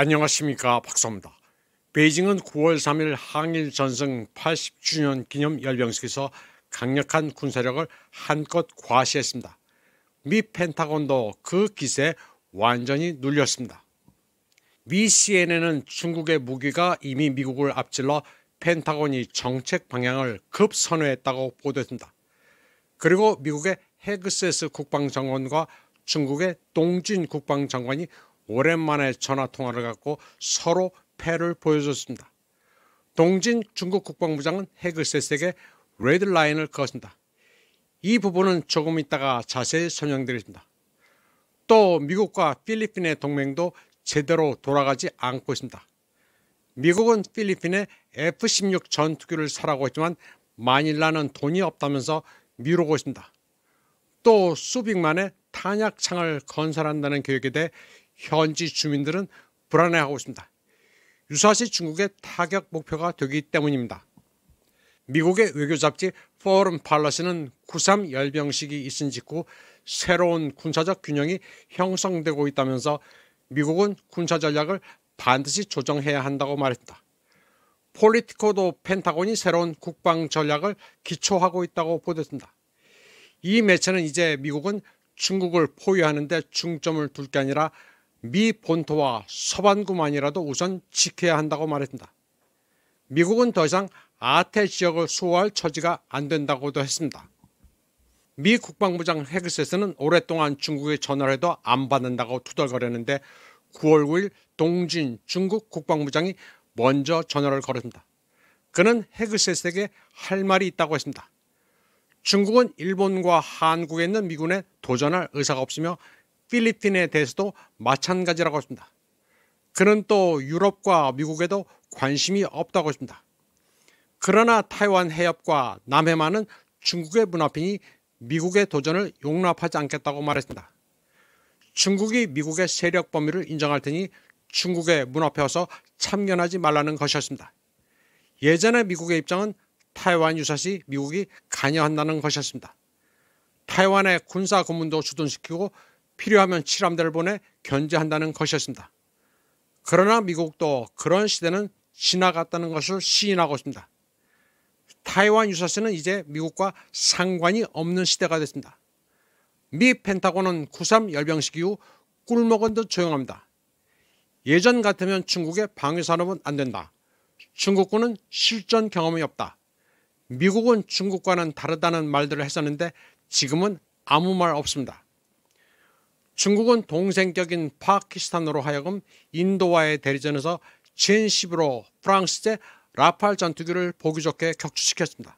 안녕하십니까, 박사입니다. 베이징은 9월 3일 항일 전승 80주년 기념 열병식에서 강력한 군사력을 한껏 과시했습니다. 미 펜타곤도 그 기세에 완전히 눌렸습니다. 미 CNN은 중국의 무기가 이미 미국을 앞질러 펜타곤이 정책 방향을 급선회했다고 보도했습니다. 그리고 미국의 헤그세스 국방장관과 중국의 동진 국방장관이 오랜만에 전화통화를 갖고 서로 패를 보여줬습니다. 동진 중국 국방부장은 헤그세스에게 레드라인을 그었습니다. 이 부분은 조금 있다가 자세히 설명드리겠습니다. 또 미국과 필리핀의 동맹도 제대로 돌아가지 않고 있습니다. 미국은 필리핀에 F-16 전투기를 사라고 했지만 마닐라는 돈이 없다면서 미루고 있습니다. 또 수빅만의 탄약창을 건설한다는 계획에 대해 현지 주민들은 불안해하고 있습니다. 유사시 중국의 타격 목표가 되기 때문입니다. 미국의 외교잡지 포럼 팔러스는 9.3 열병식이 있은 직후 새로운 군사적 균형이 형성되고 있다면서 미국은 군사 전략을 반드시 조정해야 한다고 말했습니다. 폴리티코도 펜타곤이 새로운 국방 전략을 기초하고 있다고 보도했습니다. 이 매체는 이제 미국은 중국을 포위하는 데 중점을 둘 게 아니라 미 본토와 서반구만이라도 우선 지켜야 한다고 말했습니다. 미국은 더 이상 아태 지역을 수호할 처지가 안 된다고도 했습니다. 미 국방부장 헤그세스는 오랫동안 중국에 전화를 해도 안 받는다고 투덜거렸는데 9월 9일 동진 중국 국방부장이 먼저 전화를 걸었습니다. 그는 헤그세스에게 할 말이 있다고 했습니다. 중국은 일본과 한국에 있는 미군에 도전할 의사가 없으며 필리핀에 대해서도 마찬가지라고 했습니다. 그는 또 유럽과 미국에도 관심이 없다고 했습니다. 그러나 타이완 해협과 남해만은 중국의 문 앞이니 미국의 도전을 용납하지 않겠다고 말했습니다. 중국이 미국의 세력 범위를 인정할 테니 중국의 문 앞에 와서 참견하지 말라는 것이었습니다. 예전에 미국의 입장은 타이완 유사시 미국이 관여한다는 것이었습니다. 타이완의 군사 고문도 주둔시키고 필요하면 칠함대를 보내 견제한다는 것이었습니다. 그러나 미국도 그런 시대는 지나갔다는 것을 시인하고 있습니다. 타이완 유사시는 이제 미국과 상관이 없는 시대가 됐습니다. 미 펜타곤은 9.3 열병식 이후 꿀먹은 듯 조용합니다. 예전 같으면 중국의 방위산업은 안 된다. 중국군은 실전 경험이 없다. 미국은 중국과는 다르다는 말들을 했었는데 지금은 아무 말 없습니다. 중국은 동생격인 파키스탄으로 하여금 인도와의 대리전에서 젠10으로 프랑스제 라팔 전투기를 보기 좋게 격추시켰습니다.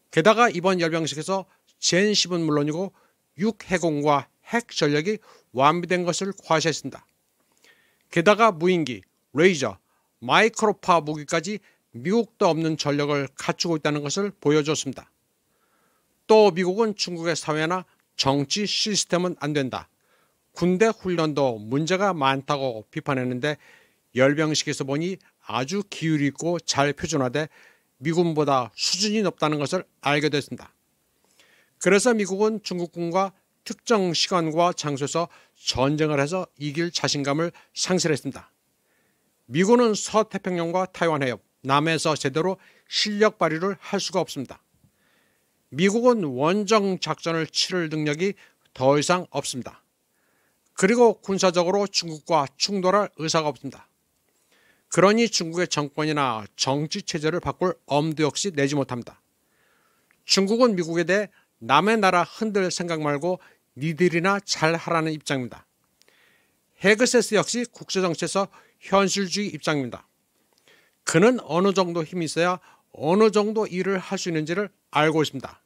게다가 이번 열병식에서 젠10은 물론이고 육해공과 핵 전력이 완비된 것을 과시했습니다. 게다가 무인기, 레이저, 마이크로파 무기까지 미국도 없는 전력을 갖추고 있다는 것을 보여줬습니다. 또 미국은 중국의 사회나 정치 시스템은 안 된다. 군대 훈련도 문제가 많다고 비판했는데 열병식에서 보니 아주 기율이 있고 잘 표준화돼 미군보다 수준이 높다는 것을 알게 됐습니다. 그래서 미국은 중국군과 특정 시간과 장소에서 전쟁을 해서 이길 자신감을 상실했습니다. 미군은 서태평양과 타이완 해협, 남해에서 제대로 실력 발휘를 할 수가 없습니다. 미국은 원정 작전을 치를 능력이 더 이상 없습니다. 그리고 군사적으로 중국과 충돌할 의사가 없습니다. 그러니 중국의 정권이나 정치 체제를 바꿀 엄두 역시 내지 못합니다. 중국은 미국에 대해 남의 나라 흔들 생각 말고 니들이나 잘하라는 입장입니다. 헤그세스 역시 국제정치에서 현실주의 입장입니다. 그는 어느 정도 힘이 있어야 어느 정도 일을 할 수 있는지를 알고 있습니다.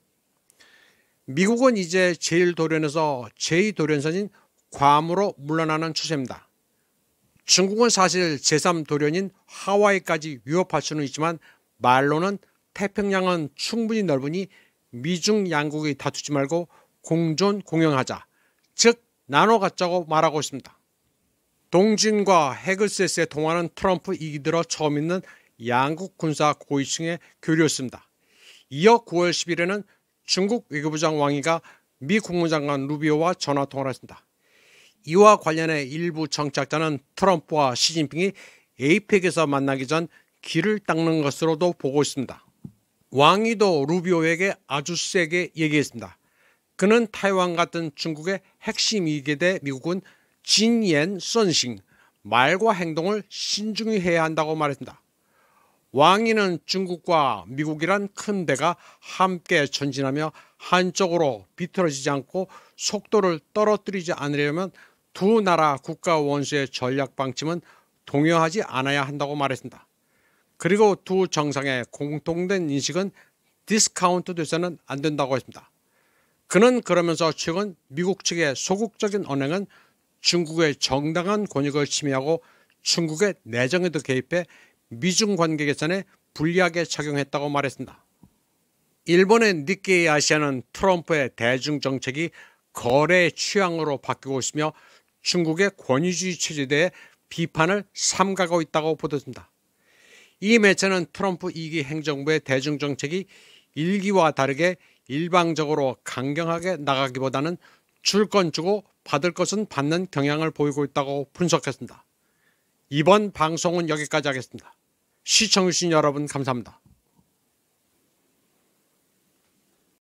미국은 이제 제1도련에서 제2도련선인 괌으로 물러나는 추세입니다. 중국은 사실 제3도련인 하와이까지 위협할 수는 있지만 말로는 태평양은 충분히 넓으니 미중 양국이 다투지 말고 공존 공영하자, 즉 나눠 갖자고 말하고 있습니다. 동진과 헤그세스의 통화는 트럼프 2기 들어 처음 있는 양국 군사 고위층의 교류였습니다. 이어 9월 10일에는 중국 외교부장 왕이가 미 국무장관 루비오와 전화통화를 했습니다. 이와 관련해 일부 정치학자는 트럼프와 시진핑이 에이펙에서 만나기 전 길을 닦는 것으로도 보고 있습니다. 왕이도 루비오에게 아주 세게 얘기했습니다. 그는 타이완 같은 중국의 핵심 이익에 대해 미국은 진옌 선싱, 말과 행동을 신중히 해야 한다고 말했습니다. 왕이는 중국과 미국이란 큰 배가 함께 전진하며 한쪽으로 비틀어지지 않고 속도를 떨어뜨리지 않으려면 두 나라 국가 원수의 전략 방침은 동요하지 않아야 한다고 말했습니다. 그리고 두 정상의 공통된 인식은 디스카운트 돼서는 안 된다고 했습니다. 그는 그러면서 최근 미국 측의 소극적인 언행은 중국의 정당한 권익을 침해하고 중국의 내정에도 개입해 미중 관계 개선에 불리하게 작용했다고 말했습니다. 일본의 니케이 아시아는 트럼프의 대중 정책이 거래 취향으로 바뀌고 있으며 중국의 권위주의 체제에 대해 비판을 삼가고 있다고 보도했습니다. 이 매체는 트럼프 2기 행정부의 대중 정책이 1기와 다르게 일방적으로 강경하게 나가기보다는 줄 건 주고 받을 것은 받는 경향을 보이고 있다고 분석했습니다. 이번 방송은 여기까지 하겠습니다. 시청해주신 여러분 감사합니다.